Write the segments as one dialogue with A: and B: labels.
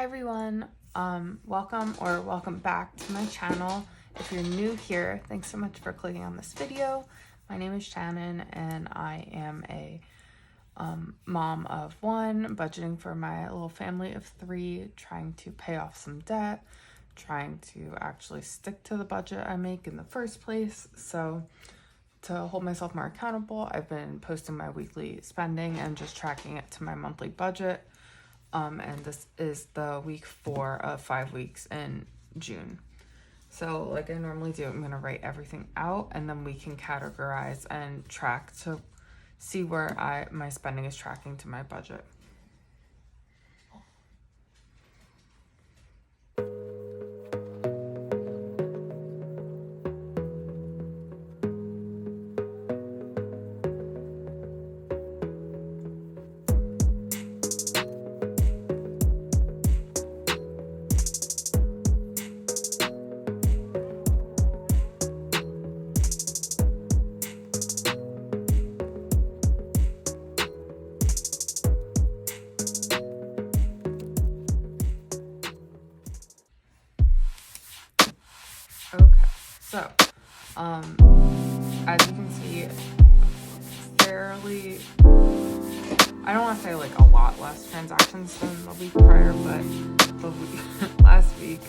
A: everyone, welcome back to my channel. If you're new here, thanks so much for clicking on this video. My name is Shannon and I am a mom of one, budgeting for my little family of 3, trying to pay off some debt, trying to actually stick to the budget I make in the first place. So to hold myself more accountable, I've been posting my weekly spending and just tracking it to my monthly budget. And this is the week 4 of 5 weeks in June. So like I normally do, I'm going to write everything out and then we can categorize and track to see where my spending is tracking to my budget. Okay, so, as you can see, fairly, I don't want to say like a lot less transactions than the week prior, but the week, last week,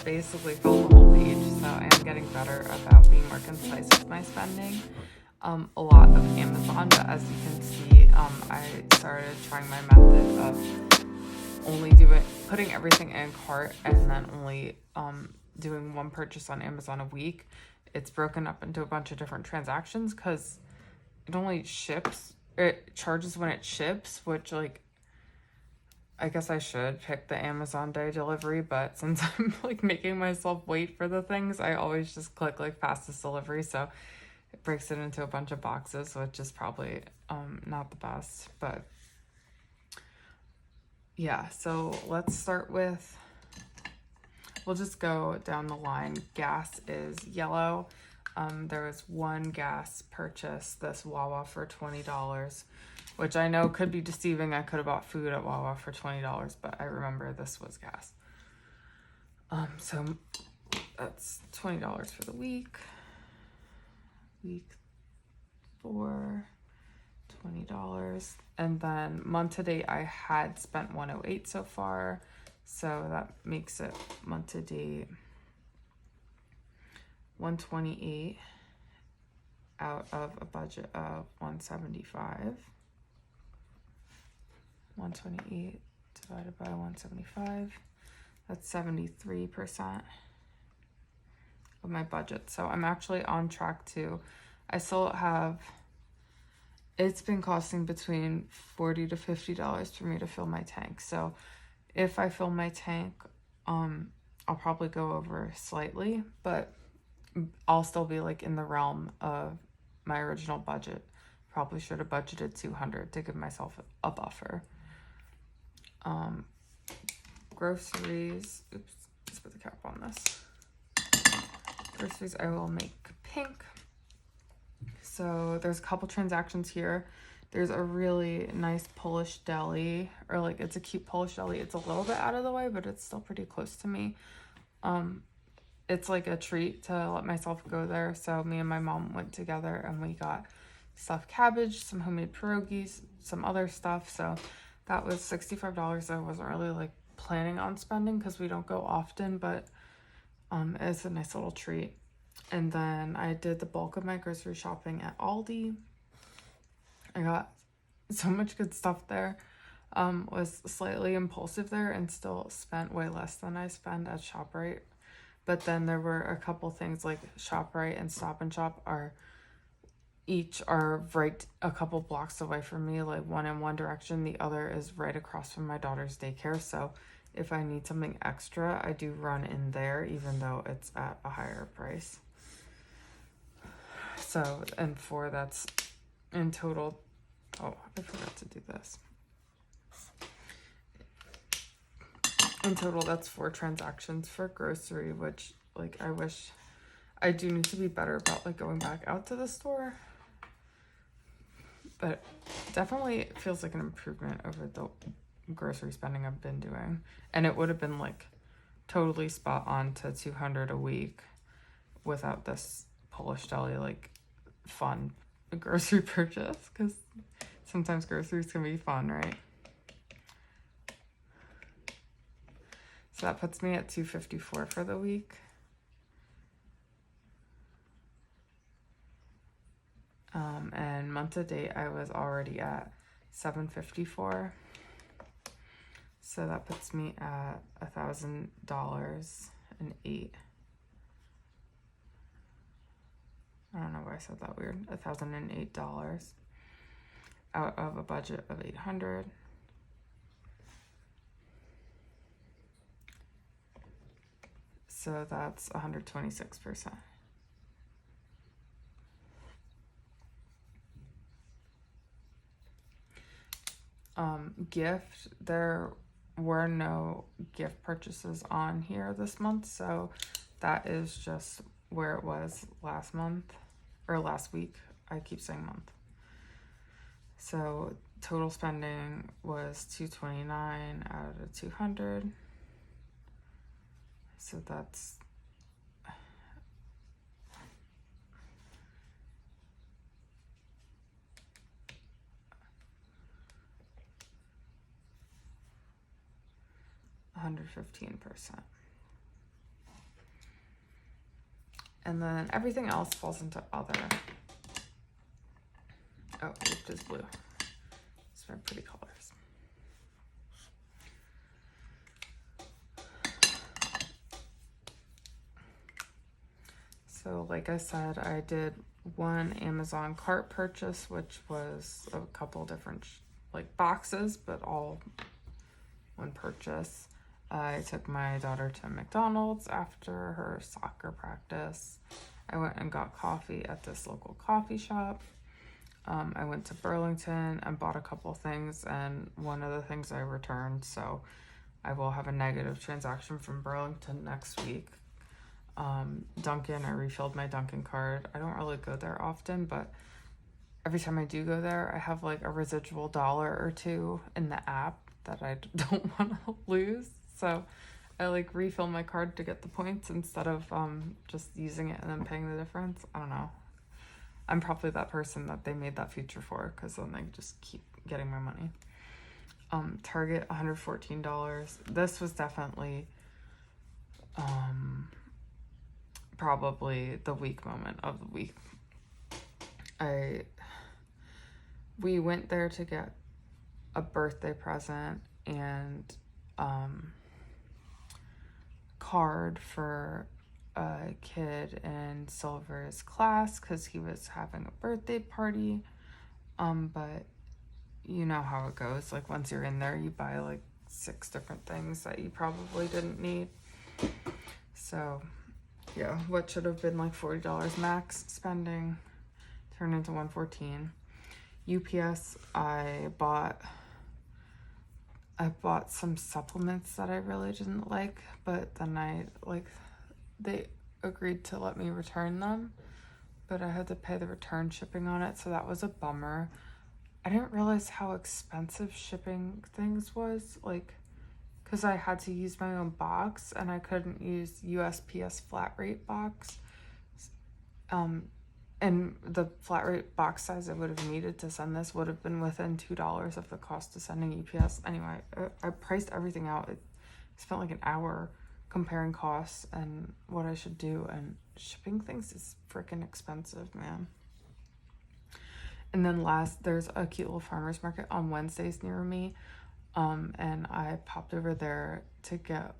A: basically filled the whole page, so I am getting better about being more concise with my spending. A lot of Amazon, but as you can see, I started trying my method of only putting everything in cart and then only, doing one purchase on Amazon a week. It's broken up into a bunch of different transactions because it only ships, it charges when it ships, which like I guess I should pick the Amazon day delivery, but since I'm like making myself wait for the things, I always just click like fastest delivery, so it breaks it into a bunch of boxes, which is probably not the best. But yeah, so let's start with, we'll just go down the line. Gas is yellow. There was one gas purchase, this Wawa for $20, which I know could be deceiving. I could have bought food at Wawa for $20, but I remember this was gas. So that's $20 for the week. Week 4, $20. And then month to date, I had spent $108 so far. So that makes it month to date $128 out of a budget of $175. 128 divided by 175. That's 73% of my budget. So I'm actually on track to, I still have, it's been costing between $40 to $50 for me to fill my tank. So if I fill my tank, I'll probably go over slightly, but I'll still be like in the realm of my original budget. Probably should have budgeted $200 to give myself a buffer. Groceries, oops, let's put the cap on this. Groceries I will make pink. So there's a couple transactions here. There's a really nice Polish deli, or like it's a cute Polish deli. It's a little bit out of the way, but it's still pretty close to me. It's like a treat to let myself go there. So me and my mom went together and we got stuffed cabbage, some homemade pierogies, some other stuff. So that was $65. I wasn't really like planning on spending because we don't go often, but it's a nice little treat. And then I did the bulk of my grocery shopping at Aldi. I got so much good stuff there. Was slightly impulsive there and still spent way less than I spend at ShopRite. But then there were a couple things like ShopRite and Stop and Shop each are right a couple blocks away from me, like one in one direction. The other is right across from my daughter's daycare. So if I need something extra, I do run in there, even though it's at a higher price. So, and that's in total, oh, I forgot to do this. In total, that's 4 transactions for grocery, which, like, I wish, I do need to be better about, like, going back out to the store. But definitely feels like an improvement over the grocery spending I've been doing. And it would have been like totally spot on to $200 a week without this Polish deli like fun grocery purchase, because sometimes groceries can be fun, right? So that puts me at $254 for the week. And month to date, I was already at $754. So that puts me at $1,000.08. I don't know why I said that weird. $1,008 out of a budget of $800. So that's 126%. Gift, there were no gift purchases on here this month, so that is just where it was last month, or last week. I keep saying month. So total spending was $229 out of $200. So that's $115%. And then everything else falls into other. Oh, which is blue. It's very pretty colors. So like I said, I did one Amazon cart purchase, which was a couple different like boxes, but all one purchase. I took my daughter to McDonald's after her soccer practice. I went and got coffee at this local coffee shop. I went to Burlington and bought a couple things, and one of the things I returned, so I will have a negative transaction from Burlington next week. Dunkin', I refilled my Dunkin' card. I don't really go there often, but every time I do go there, I have like a residual $1 or $2 in the app that I don't want to lose. So I like refill my card to get the points instead of just using it and then paying the difference. I don't know. I'm probably that person that they made that feature for, because then they just keep getting my money. Target, $114. This was definitely probably the weak moment of the week. We went there to get a birthday present and card for a kid in Silver's class because he was having a birthday party. But you know how it goes. Like once you're in there, you buy like 6 different things that you probably didn't need. So yeah, what should have been like $40 max spending turned into $114. UPS, I bought some supplements that I really didn't like, but then they agreed to let me return them, but I had to pay the return shipping on it, so that was a bummer. I didn't realize how expensive shipping things was, like, because I had to use my own box and I couldn't use USPS flat rate box. And the flat rate box size I would have needed to send this would have been within $2 of the cost of sending UPS. Anyway, I priced everything out. I spent like an hour comparing costs and what I should do, and shipping things is freaking expensive, man. And then there's a cute little farmer's market on Wednesdays near me. And I popped over there to get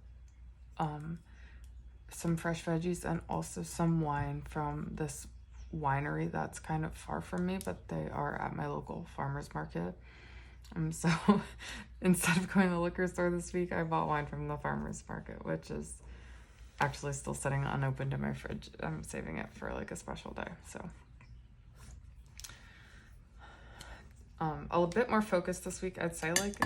A: some fresh veggies and also some wine from this winery that's kind of far from me, but they are at my local farmer's market. So instead of going to the liquor store this week, I bought wine from the farmer's market, which is actually still sitting unopened in my fridge. I'm saving it for like a special day. So a bit more focused this week, I'd say. Like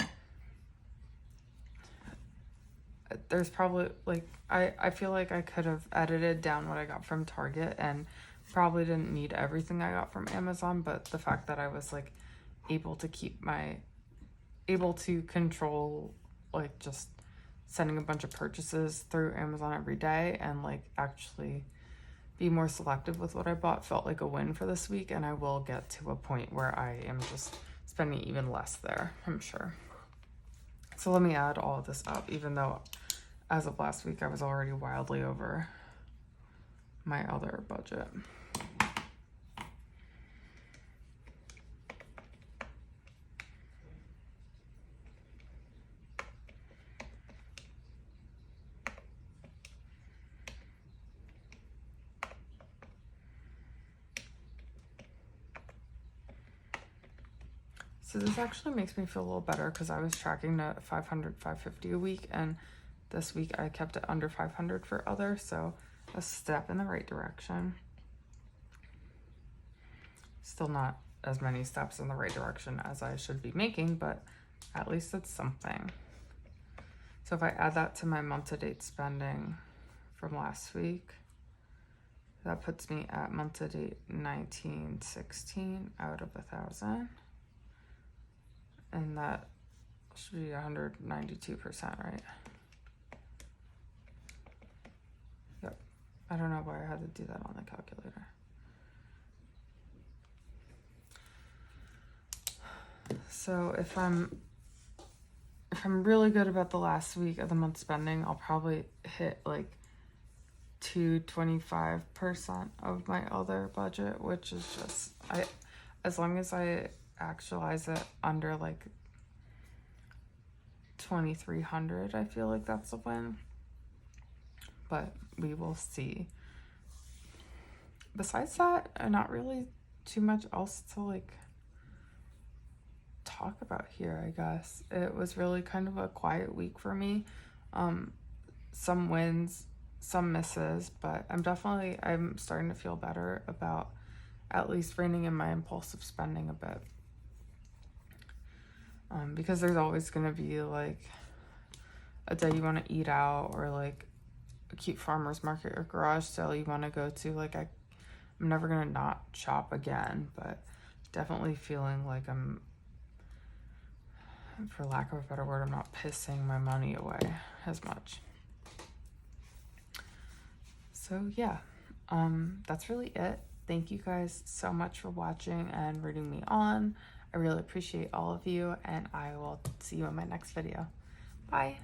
A: there's probably like I feel like I could have edited down what I got from Target and probably didn't need everything I got from Amazon, but the fact that I was like able to keep my able to control like just sending a bunch of purchases through Amazon every day and like actually be more selective with what I bought felt like a win for this week, and I will get to a point where I am just spending even less there, I'm sure. So let me add all of this up, even though as of last week I was already wildly over my other budget. So this actually makes me feel a little better because I was tracking to 500, 550 a week, and this week I kept it under 500 for other, so a step in the right direction. Still not as many steps in the right direction as I should be making, but at least it's something. So if I add that to my month-to-date spending from last week, that puts me at month-to-date 1916 out of 1,000. And that should be 192%, right? Yep. I don't know why I had to do that on the calculator. So if I'm really good about the last week of the month spending, I'll probably hit like 225% of my other budget, which is just, as long as I actualize it under like 2,300, I feel like that's a win, but we will see. Besides that, not really too much else to like talk about here, I guess. It was really kind of a quiet week for me. Some wins, some misses, but I'm starting to feel better about at least reining in my impulsive spending a bit. Because there's always going to be like a day you want to eat out, or like a cute farmer's market or garage sale you want to go to. Like I'm never going to not shop again, but definitely feeling like I'm, for lack of a better word, I'm not pissing my money away as much. So yeah, that's really it. Thank you guys so much for watching and rooting me on. I really appreciate all of you, and I will see you in my next video. Bye.